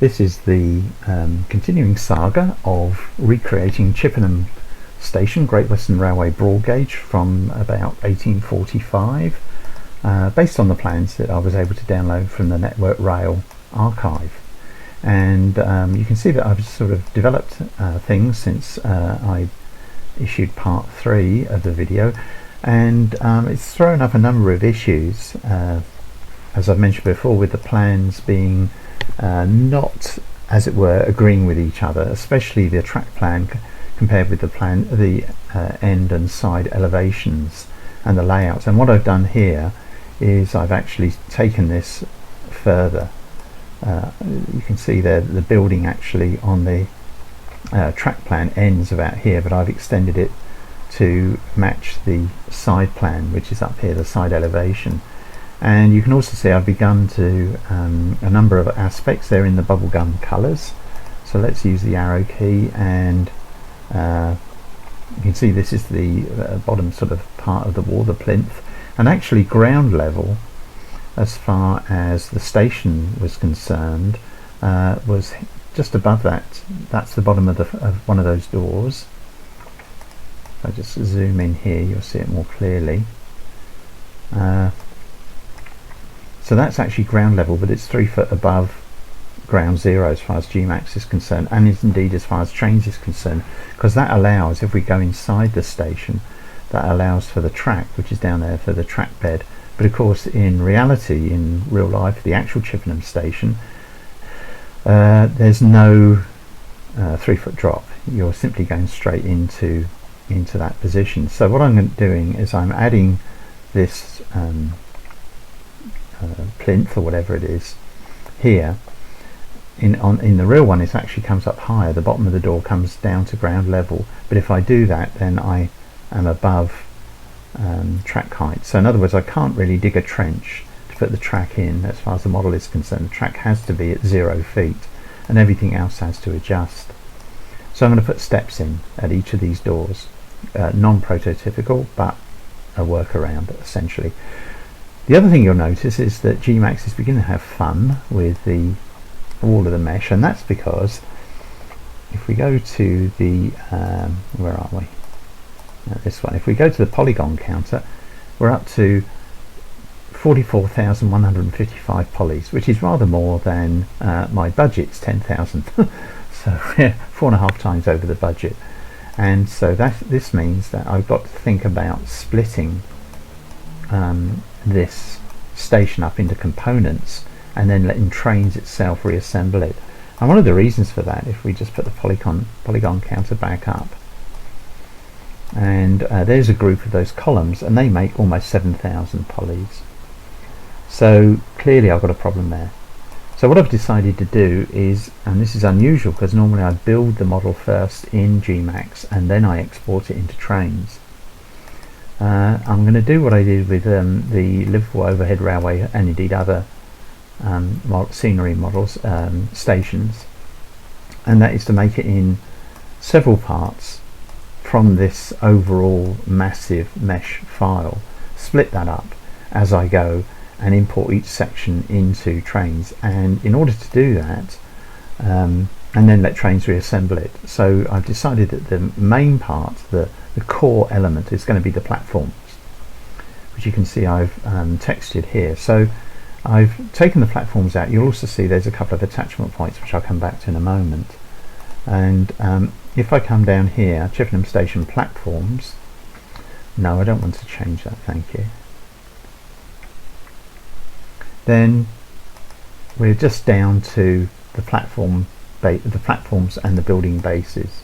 This is the continuing saga of recreating Chippenham Station, Great Western Railway broad gauge from about 1845, based on the plans that I was able to download from the Network Rail archive. And you can see that I've sort of developed things since I issued part 3 of the video, and it's thrown up a number of issues, as I've mentioned before, with the plans being not, as it were, agreeing with each other, especially the track plan compared with the end and side elevations and the layouts. And what I've done here is I've actually taken this further. You can see there the building actually on the track plan ends about here, but I've extended it to match the side plan, which is up here, the side elevation. And you can also see I've begun to a number of aspects there in the bubblegum colours. So let's use the arrow key, and you can see this is the bottom sort of part of the wall, the plinth, and actually ground level as far as the station was concerned was just above that. That's the bottom of one of those doors. If I just zoom in here, you'll see it more clearly. So that's actually ground level, but it's 3 foot above ground zero as far as GMAX is concerned, and is indeed as far as Trainz is concerned, because that allows, if we go inside the station, that allows for the track, which is down there, for the track bed. But of course, in reality, in real life, the actual Chippenham station, there's no 3 foot drop. You're simply going straight into that position. So what I'm doing is I'm adding this plinth or whatever it is here. In the real one, it actually comes up higher. The bottom of the door comes down to ground level, but if I do that, then I am above track height. So in other words, I can't really dig a trench to put the track in. As far as the model is concerned, the track has to be at 0 feet, and everything else has to adjust. So I'm going to put steps in at each of these doors, non-prototypical, but a workaround essentially. The other thing you'll notice is that GMAX is beginning to have fun with the wall of the mesh, and that's because if we go to the where are we? This one. If we go to the polygon counter, we're up to 44,155 polys, which is rather more than my budget's 10,000. So we're 4.5 times over the budget, and so this means that I've got to think about splitting this station up into components and then letting Trainz itself reassemble it. And one of the reasons for that, if we just put the polygon counter back up, and there's a group of those columns, and they make almost 7,000 polys. So clearly I've got a problem there. So what I've decided to do is, and this is unusual because normally I build the model first in GMAX and then I export it into Trainz. I'm going to do what I did with the Liverpool Overhead Railway and indeed other scenery models, stations, and that is to make it in several parts from this overall massive mesh file, split that up as I go and import each section into Trainz. And in order to do that, and then let Trainz reassemble it, so I've decided that the main part, the core element, is going to be the platforms, which you can see I've textured here. So I've taken the platforms out. You'll also see there's a couple of attachment points which I'll come back to in a moment. And if I come down here, Chippenham Station platforms, no, I don't want to change that, thank you. Then we're just down to the platforms and the building bases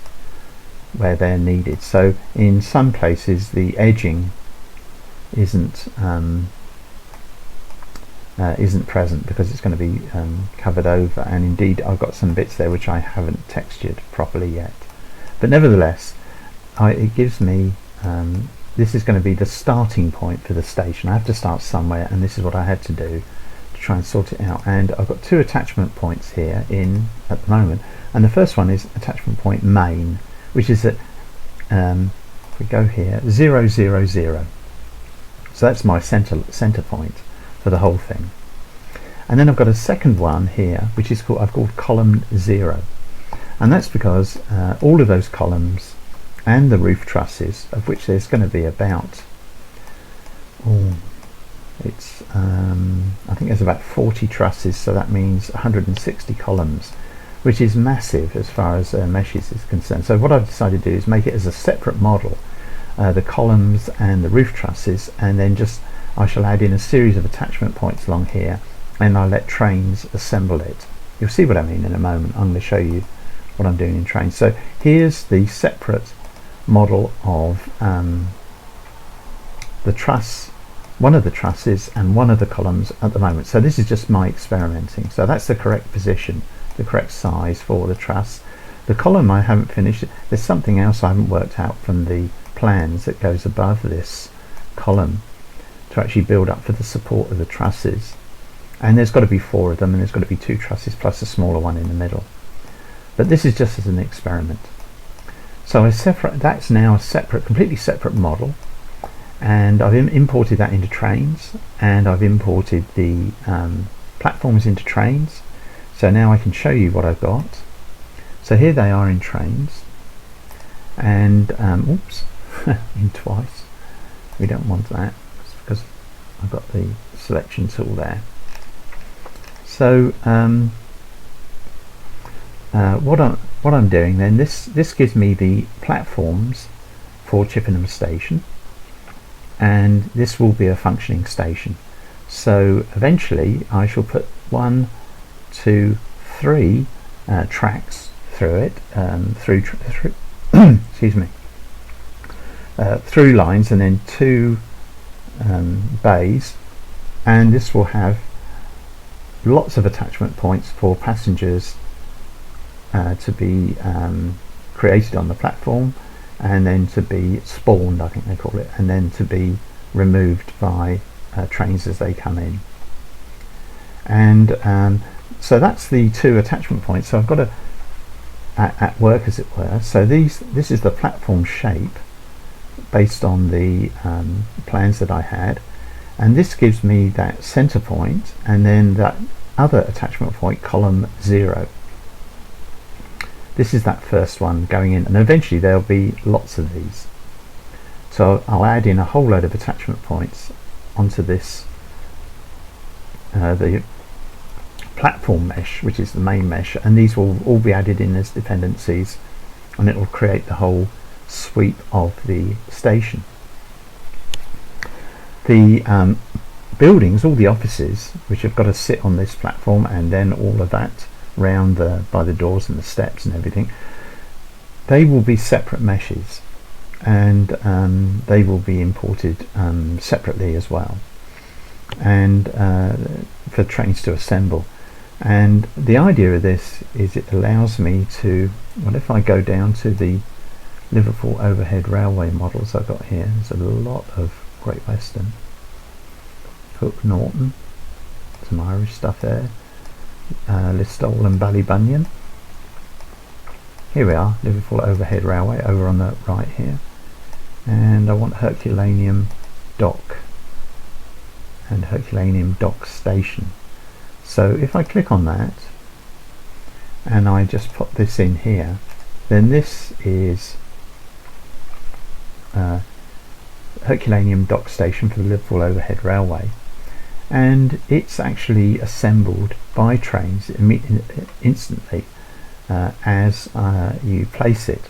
where they're needed. So in some places the edging isn't present because it's going to be covered over, and indeed I've got some bits there which I haven't textured properly yet. But nevertheless, it gives me this is going to be the starting point for the station. I have to start somewhere, and this is what I had to do to try and sort it out. And I've got 2 attachment points here in at the moment, and the first one is attachment point main, which is at if we go here 0, 0, 0. So that's my center point for the whole thing. And then I've got a second one here, which is I've called column 0, and that's because all of those columns and the roof trusses, of which there's going to be about, I think there's about 40 trusses, so that means 160 columns, which is massive as far as meshes is concerned. So what I've decided to do is make it as a separate model, the columns and the roof trusses, and then I shall add in a series of attachment points along here, and I'll let Trainz assemble it. You'll see what I mean in a moment. I'm going to show you what I'm doing in Trainz. So here's the separate model of the truss, one of the trusses and one of the columns at the moment. So this is just my experimenting. So that's the correct position, the correct size for the truss. The column I haven't finished. There's something else I haven't worked out from the plans that goes above this column to actually build up for the support of the trusses. And there's got to be 4 of them, and there's got to be 2 trusses plus a smaller one in the middle. But this is just as an experiment. So that's now a separate, completely separate model, and I've imported that into Trainz, and I've imported the platforms into Trainz. So now I can show you what I've got. So here they are in Trainz, and oops, in twice. We don't want that. It's because I've got the selection tool there. So what I'm doing then, this gives me the platforms for Chippenham station, and this will be a functioning station. So eventually I shall put 1, 2, 3 tracks through it, through excuse me, through lines, and then 2 bays, and this will have lots of attachment points for passengers to be created on the platform, and then to be spawned, I think they call it, and then to be removed by trains as they come in. And so that's the 2 attachment points. So I've got at work, as it were. So this is the platform shape based on the plans that I had, and this gives me that center point, and then that other attachment point, column 0. This is that first one going in, and eventually there'll be lots of these. So I'll add in a whole load of attachment points onto this, the platform mesh, which is the main mesh, and these will all be added in as dependencies, and it will create the whole sweep of the station. The buildings, all the offices, which have got to sit on this platform, and then all of that round by the doors and the steps and everything, they will be separate meshes, and they will be imported separately as well, and for trains to assemble. And the idea of this is it allows me to, well, if I go down to the Liverpool overhead railway models I've got here, there's a lot of Great Western, Hook Norton, some Irish stuff there, Listowel and Ballybunion. Here we are, Liverpool overhead railway over on the right here, and I want Herculaneum Dock and Herculaneum Dock Station. So if I click on that and I just put this in here, then this is Herculaneum Dock Station for the Liverpool overhead railway, and it's actually assembled by Trainz instantly as you place it,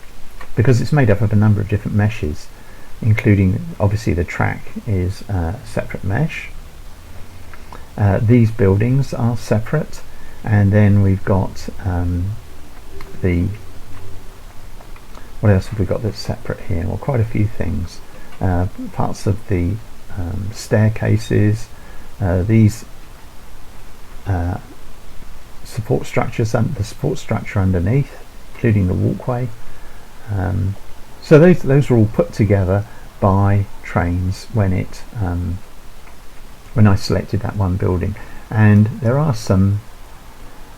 because it's made up of a number of different meshes, including obviously the track is a separate mesh. These buildings are separate, and then we've got what else have we got that's separate here? Well, quite a few things. Parts of the staircases, these support structures, and the support structure underneath, including the walkway. So those are all put together by Trainz when I selected that one building. And there are some,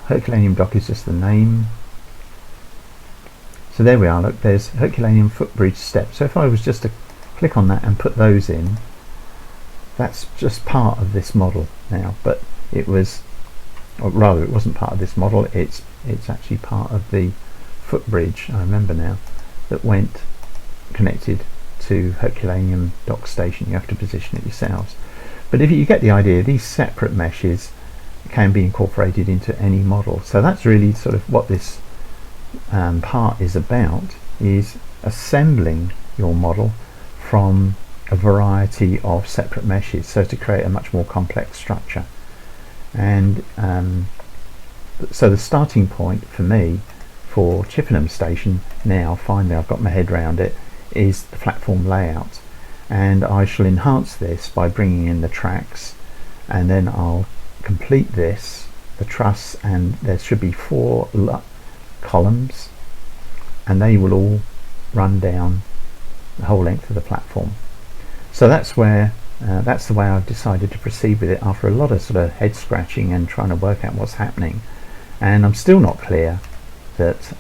Herculaneum Dock is just the name. So there we are, look, there's Herculaneum Footbridge steps. So if I was just to click on that and put those in, that's just part of this model now, but it was or rather it wasn't part of this model, it's actually part of the footbridge, I remember now, that went connected to Herculaneum dock station. You have to position it yourselves. But if you get the idea, these separate meshes can be incorporated into any model. So that's really sort of what this part is about, is assembling your model from a variety of separate meshes, so to create a much more complex structure. And so the starting point for me for Chippenham station, now finally I've got my head around it, is the platform layout. And I shall enhance this by bringing in the tracks, and then I'll complete this, the truss, and there should be 4 columns, and they will all run down the whole length of the platform. So that's where that's the way I've decided to proceed with it, after a lot of sort of head scratching and trying to work out what's happening. And I'm still not clear that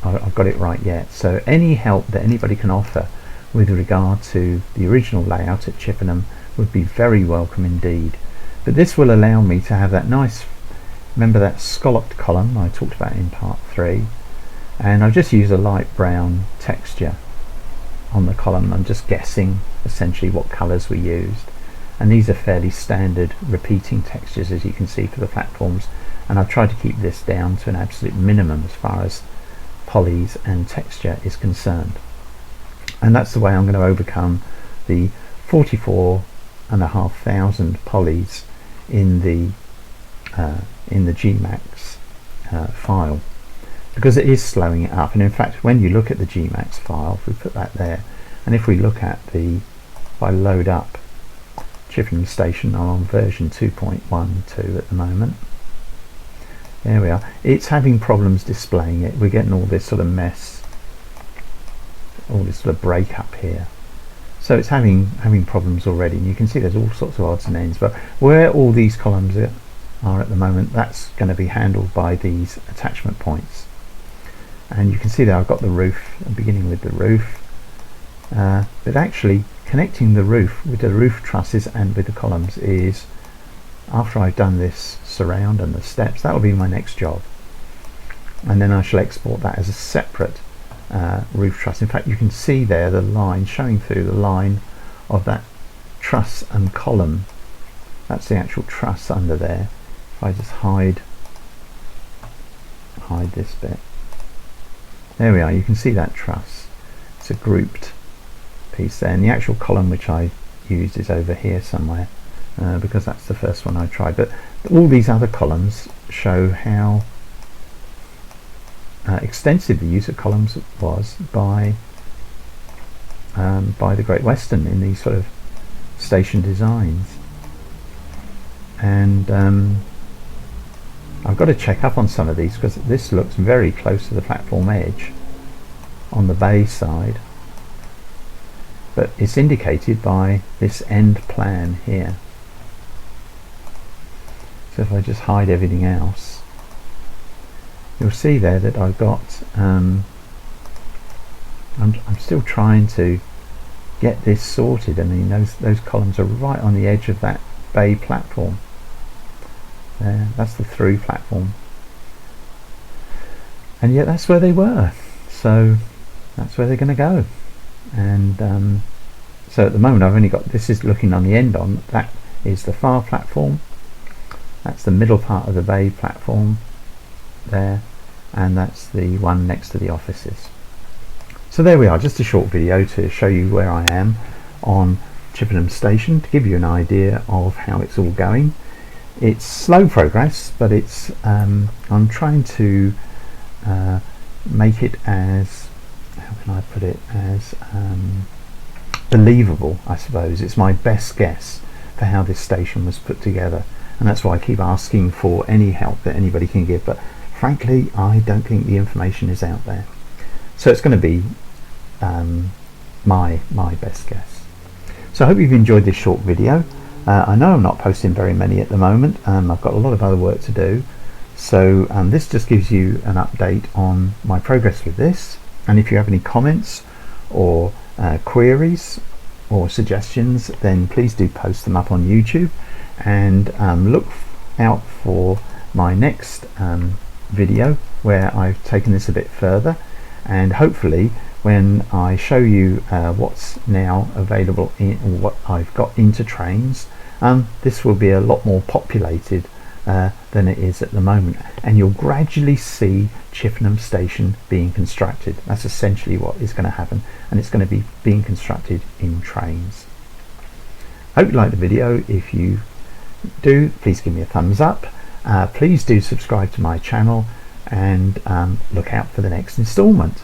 I've got it right yet. So any help that anybody can offer with regard to the original layout at Chippenham would be very welcome indeed. But this will allow me to have that nice, remember that scalloped column I talked about in part 3, and I've just used a light brown texture on the column. I'm just guessing essentially what colours we used, and these are fairly standard repeating textures, as you can see, for the platforms, and I've tried to keep this down to an absolute minimum as far as polys and texture is concerned. And that's the way I'm going to overcome the 44,500 polys in the Gmax file, because it is slowing it up. And in fact, when you look at the Gmax file, if we put that there, and if we look at if I load up Chippenham station, I'm on version 2.12 at the moment. There we are. It's having problems displaying it. We're getting all this sort of mess, all this sort of breakup here. So it's having problems already, and you can see there's all sorts of odds and ends. But where all these columns are at the moment, that's going to be handled by these attachment points. And you can see there I've got the roof, beginning with the roof, but actually connecting the roof with the roof trusses and with the columns is, after I've done this surround and the steps, that will be my next job. And then I shall export that as a separate roof truss. In fact, you can see there the line showing through, the line of that truss and column. That's the actual truss under there. If I just hide this bit, there we are. You can see that truss. It's a grouped piece there, and the actual column which I used is over here somewhere, because that's the first one I tried. But all these other columns show how extensive the use of columns was by the Great Western in these sort of station designs. And I've got to check up on some of these, because this looks very close to the platform edge on the bay side, but it's indicated by this end plan here. So if I just hide everything else, you'll see there that I've got I'm still trying to get this sorted. I mean, those columns are right on the edge of that bay platform there. That's the through platform, and yet that's where they were, so that's where they're going to go. And so at the moment I've only got, this is looking on the end on, that is the far platform, that's the middle part of the bay platform there, and that's the one next to the offices. So there we are, just a short video to show you where I am on Chippenham station, to give you an idea of how it's all going. It's slow progress, but it's I'm trying to make it as, how can I put it, as believable, I suppose. It's my best guess for how this station was put together, and that's why I keep asking for any help that anybody can give, but frankly I don't think the information is out there. So it's going to be my best guess. So I hope you've enjoyed this short video. I know I'm not posting very many at the moment. I've got a lot of other work to do, so this just gives you an update on my progress with this. And if you have any comments or queries or suggestions, then please do post them up on YouTube, and look out for my next video where I've taken this a bit further, and hopefully when I show you what's now available in what I've got into Trainz, this will be a lot more populated than it is at the moment, and you'll gradually see Chippenham station being constructed. That's essentially what is going to happen, and it's going to be being constructed in Trainz. I hope you like the video. If you do, please give me a thumbs up. Please do subscribe to my channel, and look out for the next installment.